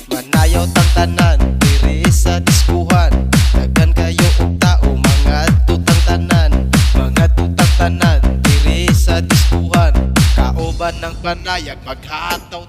Manayaw tang tanan diri sa diskuhan. Daghan kayo og tao mga tutang tanan. Mga tutang tanan diri sa diskuhan. Kauban ng panayag maghataw